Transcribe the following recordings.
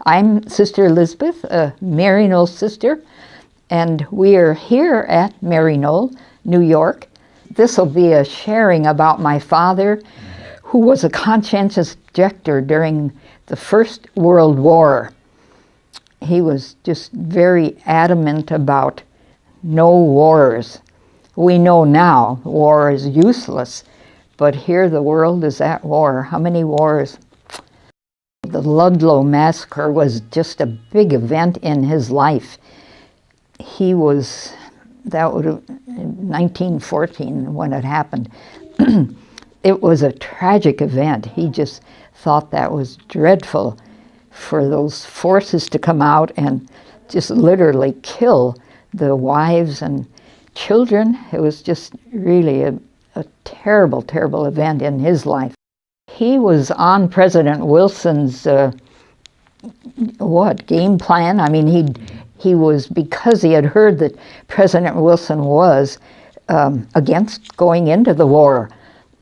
I'm Sister Elizabeth, a Maryknoll sister, and we are here at Maryknoll, New York. This will be a sharing about my father, who was a conscientious objector during the First World War. He was just very adamant about no wars. We know now war is useless, but here the world is at war. How many wars? The Ludlow massacre was just a big event in his life. That was 1914 when it happened. It was a tragic event. He just thought that was dreadful for those forces to come out and just literally kill the wives and children. It was just really a terrible, terrible event in his life. He was on President Wilson's game plan. I mean, he was, because he had heard that President Wilson was against going into the war.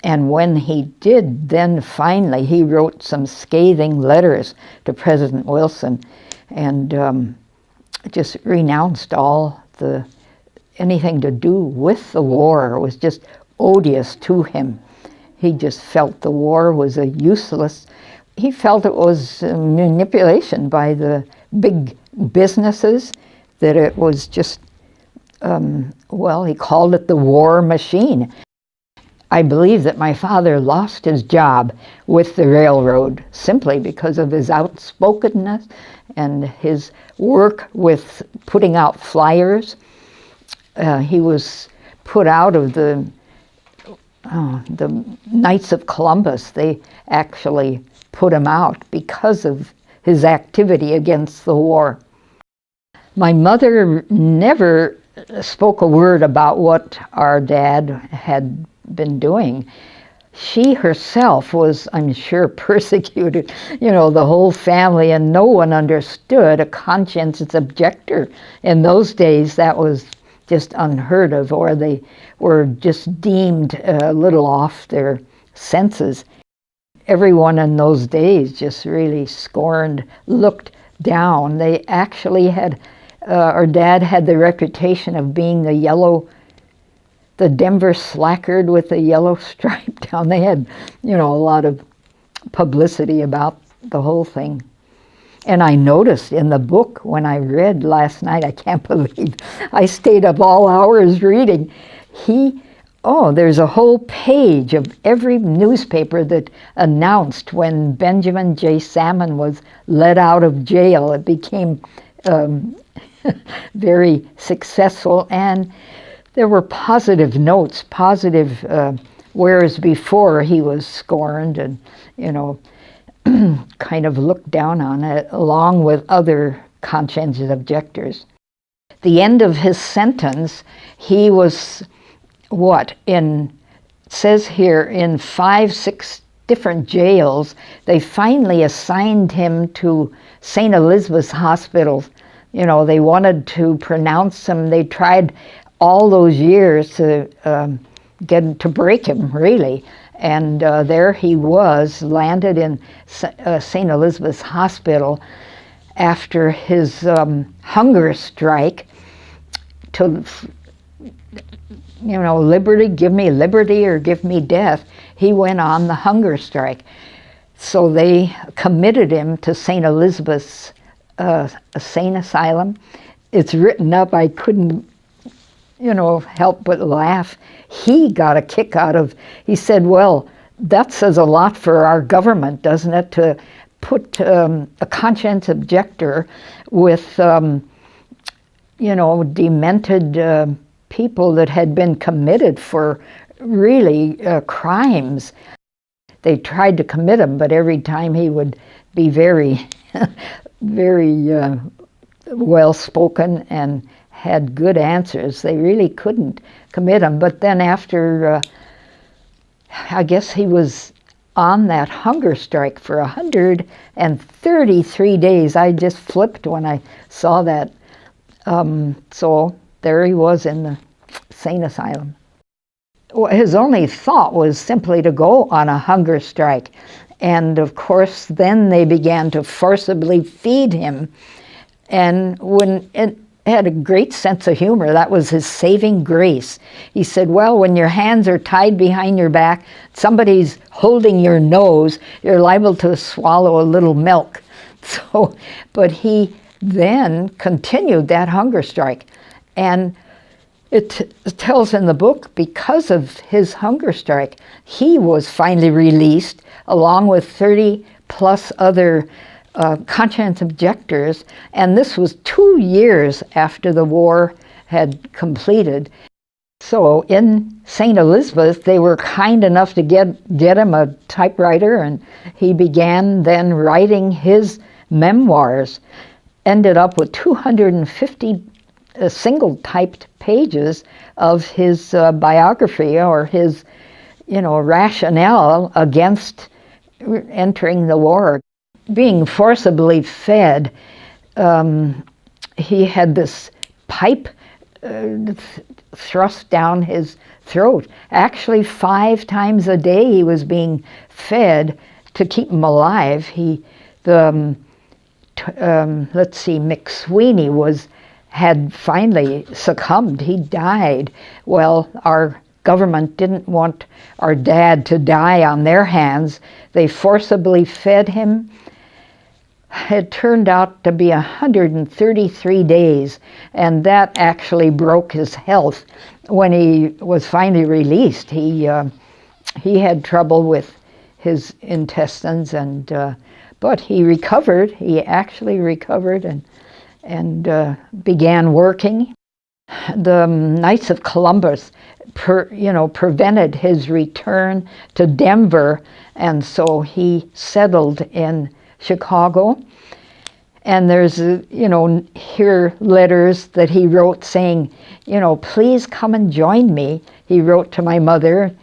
And when he did, then finally he wrote some scathing letters to President Wilson and just renounced anything to do with the war. It was just odious to him. He just felt the war was he felt it was manipulation by the big businesses, that it was just, he called it the war machine. I believe that my father lost his job with the railroad simply because of his outspokenness and his work with putting out flyers. He was put out of the Knights of Columbus. They actually put him out because of his activity against the war. My mother never spoke a word about what our dad had been doing. She herself was, I'm sure, persecuted, the whole family, and no one understood a conscientious objector. In those days, that was just unheard of, or they were just deemed a little off their senses. Everyone in those days just really scorned, looked down. They actually had, our dad had the reputation of being the Denver slackard with the yellow stripe down. They had, a lot of publicity about the whole thing. And I noticed in the book when I read last night, I can't believe I stayed up all hours reading. There's a whole page of every newspaper that announced when Benjamin J. Salmon was let out of jail. It became very successful, and there were positive notes, whereas before he was scorned and, kind of looked down on it, along with other conscientious objectors. The end of his sentence, he was, says here, in 5-6 different jails. They finally assigned him to St. Elizabeth's Hospital. They wanted to pronounce him. They tried all those years to break him, really. And there he was, landed in St. Elizabeth's Hospital after his hunger strike to, liberty, give me liberty or give me death. He went on the hunger strike. So they committed him to St. Elizabeth's Sane Asylum. It's written up. I couldn't help but laugh. He got a kick out of, he said, well, that says a lot for our government, doesn't it, to put a conscientious objector with, demented people that had been committed for really crimes. They tried to commit him, but every time he would be very, very well-spoken and had good answers. They really couldn't commit him. But then after, I guess he was on that hunger strike for 133 days. I just flipped when I saw that. So there he was in the sane asylum. His only thought was simply to go on a hunger strike. And of course, then they began to forcibly feed him. And when it had a great sense of humor, that was his saving grace. He said, well, when your hands are tied behind your back, somebody's holding your nose, you're liable to swallow a little milk. So, but he then continued that hunger strike. And it tells in the book, because of his hunger strike, he was finally released along with 30 plus other conscientious objectors, and this was 2 years after the war had completed. So in St. Elizabeth, they were kind enough to get him a typewriter, and he began then writing his memoirs. Ended up with 250 single-typed pages of his biography, or his, rationale against entering the war. Being forcibly fed, he had this pipe thrust down his throat. Actually, 5 times a day he was being fed to keep him alive. McSweeney had finally succumbed. He died. Well, our government didn't want our dad to die on their hands. They forcibly fed him. It turned out to be 133 days, and that actually broke his health. When he was finally released, he had trouble with his intestines, but he recovered. He actually recovered and began working. The Knights of Columbus prevented his return to Denver, and so he settled in Chicago. And there's, here letters that he wrote saying, please come and join me. He wrote to my mother,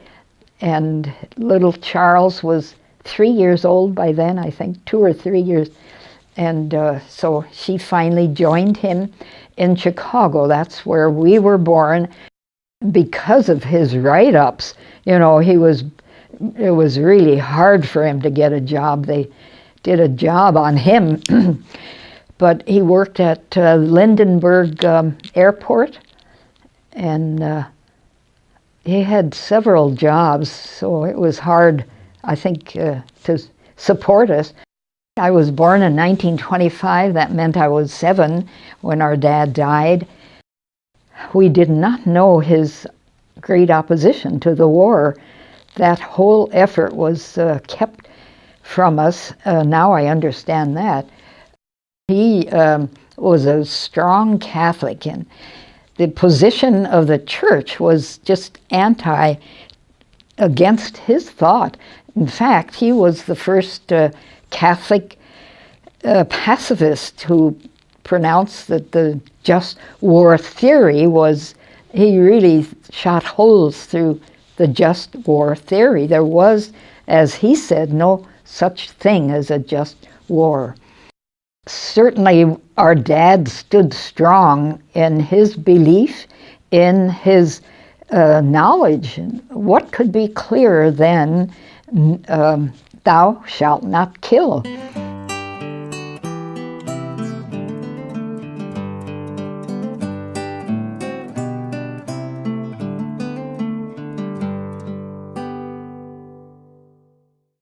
and little Charles was 3 years old by then, I think, 2 or 3 years. And so she finally joined him in Chicago. That's where we were born. Because of his write-ups, it was really hard for him to get a job. They did a job on him, but he worked at Lindenberg Airport, and he had several jobs, so it was hard, I think, to support us. I was born in 1925. That meant I was 7 when our dad died. We did not know his great opposition to the war. That whole effort was kept from us. Now I understand that. He was a strong Catholic, and the position of the church was just against his thought. In fact, he was the first Catholic pacifist who pronounced that the just war theory he really shot holes through the just war theory. There was, as he said, no such thing as a just war. Certainly our dad stood strong in his belief, in his knowledge. What could be clearer than thou shalt not kill?